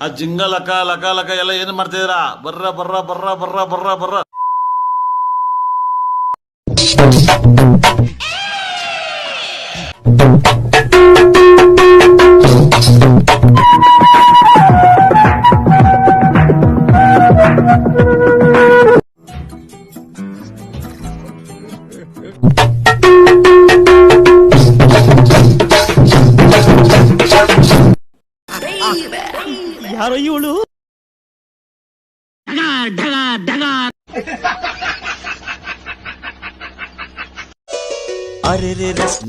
ಆ ಜಿಂಗ ಲಕ ಲಕ ಲಕ ಎಲ್ಲ ಏನು ಮಾಡ್ತಿದ್ದೀರಾ? ಬರ್ರ ಬರ್ರ ಬರ್ರ ಬರ್ರ ಬರ್ರ ಬರ್ರ. ಯಾರೋ ಇವಳು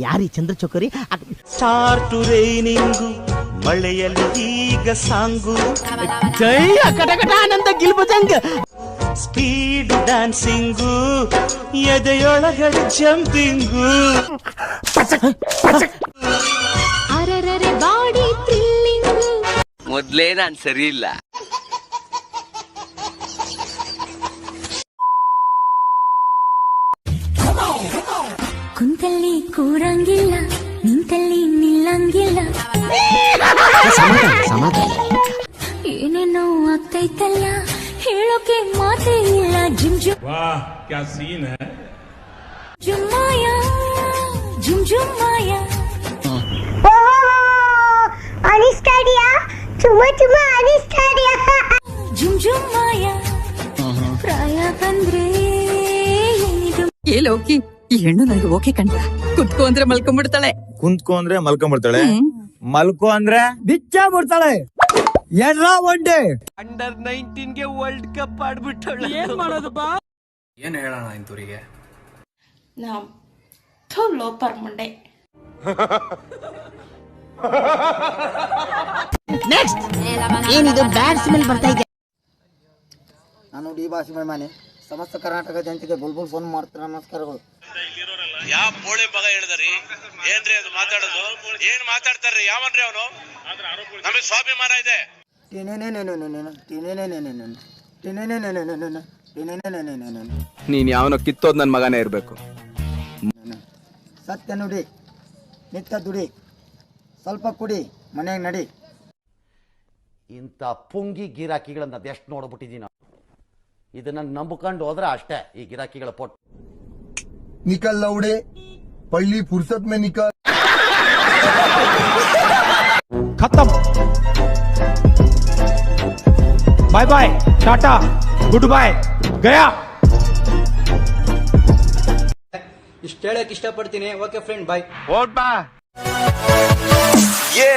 ಯಾರಿ ಚಂದ್ರ ಚೌಕರಿ ಸ್ಟಾರ್ಟು ರೈನಿಂಗು ಮಳೆಯಲ್ಲಿ ಈಗ ಸಾಂಗು ಜೈ ಕಟಕಟ ಆನಂದ ಗಿಲ್ಬಜಂಗ್ ಸ್ಪೀಡ್ ಡ್ಯಾನ್ಸಿಂಗು ಎದೆಯೊಳಗಡೆ ಜಂಪಿಂಗು ಅರರರೆ ಬಾಡಿ ಥ್ರಿಲ್ಲಿಂಗು ಮೊದ್ಲೇ ನಾನ್ ಸರಿ ಇಲ್ಲ. ಕುಂತಲ್ಲಿ ಕೂರಂಗಿಲ್ಲ, ನಿಂತಲ್ಲಿ ನಿಲ್ಲಂಗಿಲ್ಲ, ಏನೇನೋ ಆಗ್ತೈತಲ್ಲ, ಹೇಳೋಕೆ ಮಾತೇ ಇಲ್ಲ. ಜುಮ್ ಜುಮ್ ಜುಮ್ಮಾಯ ಜುಮ್ ಜುಮ್ಮಾಯ ಅನಿಸ್ತಾಡಿಯಾ ಚುಮ್ಮ ಚುಮ್ಮ ಅನಿಸ್ತಾಡಿಯಾ ಜುಮ್ ಜುಮ್ಮಾಯ ಪ್ರಾಯ ಬಂದ್ರೆ ಏನಿದು ಏ ಲೋಕಿ, ಈ ಹೆಣ್ಣು ನನಗೆ ಓಕೆ ಕಂಡ. ಕುತ್ಕೋ ಅಂದ್ರೆ ಮಲ್ಕೊಂಡ್ಬಿಡ್ತಾಳೆ, ಕುಂತ್ಕೋ ಅಂದ್ರೆ ಮಲ್ಕೊಂಡ್ಬಿಡ್ತಾಳೆ, ಮಲ್ಕೋ ಅಂದ್ರೆ ಬಿಚ್ಚ ಬಿಡ್ತಾಳೆ. ಎಡ್ರ ಒಡ್ಡೆ ಅಂಡರ್ 19 ವರ್ಲ್ಡ್ ಕಪ್ ಆಡ್ಬಿಟ್ಟವಳ. ಏನ್ ಮಾಡೋದು ಬಾ? ಏನು ಹೇಳೋಣ ಇಂತೂರಿಗೆ? ಲೋಪರ್ ಮುಂಡೆ. ನೆಕ್ಸ್ಟ್ ಏನಿದು ಬ್ಯಾಡ್ ಸ್ಮೆಲ್ ಬರ್ತಾ ಇದೆ. ನಾನು ಡಿ ಭಾಷೆ ಮನೆ ಸಮಸ್ತ ಕರ್ನಾಟಕ ಜನತೆಗೆ ಬುಲ್ಬುಲ್ ಫೋನ್ ಮಾಡ್ತಾರೆ. ನಮಸ್ಕಾರಗಳು. ಯಾವ ಬೋಳಿ ಮಗ ಹೇಳಿದ್ರಿ? ಏನ್ರಿ ಅದು ಮಾತಾಡೋದು? ಏನ್ ಮಾತಾಡ್ತಾರ್ರಿ? ಯಾವನ್ರಿ ಅವನು? ನಮಗೆ ಸ್ವಾಭಿಮಾನ ಇದೆ. ನೀನ್ ಯಾವನೋ ಕಿತ್ತೋದ್ ನನ್ ಮಗನೇ ಇರ್ಬೇಕು. ಸತ್ಯ ನುಡಿ, ನಿತ್ಯ ದುಡಿ, ಸ್ವಲ್ಪ ಕುಡಿ, ಮನೆಯಾಗ ನಡಿ. ಇಂಥ ಪುಂಗಿ ಗಿರಾಕಿಗಳನ್ನ ಅದೆಷ್ಟು ನೋಡ್ಬಿಟ್ಟಿದ್ದೀನಿ. ಇದನ್ನ ನಂಬಿಕೊಂಡು ಹೋದ್ರೆ ಅಷ್ಟೇ ಈ ಗಿರಾಕಿಗಳ ಪೊಟ್ಟು. निकल लौड़े, पहली फुर्सत में निकल. खत्म. Bye bye, tata, goodbye, गया. ಇಷ್ಟ ಹೇಳಕ್ ಇಷ್ಟಪಡ್ತೀನಿ. ಓಕೆ ಫ್ರೆಂಡ್, ಬಾಯ್. ಓಟ್ ಬಾ. ಯೇ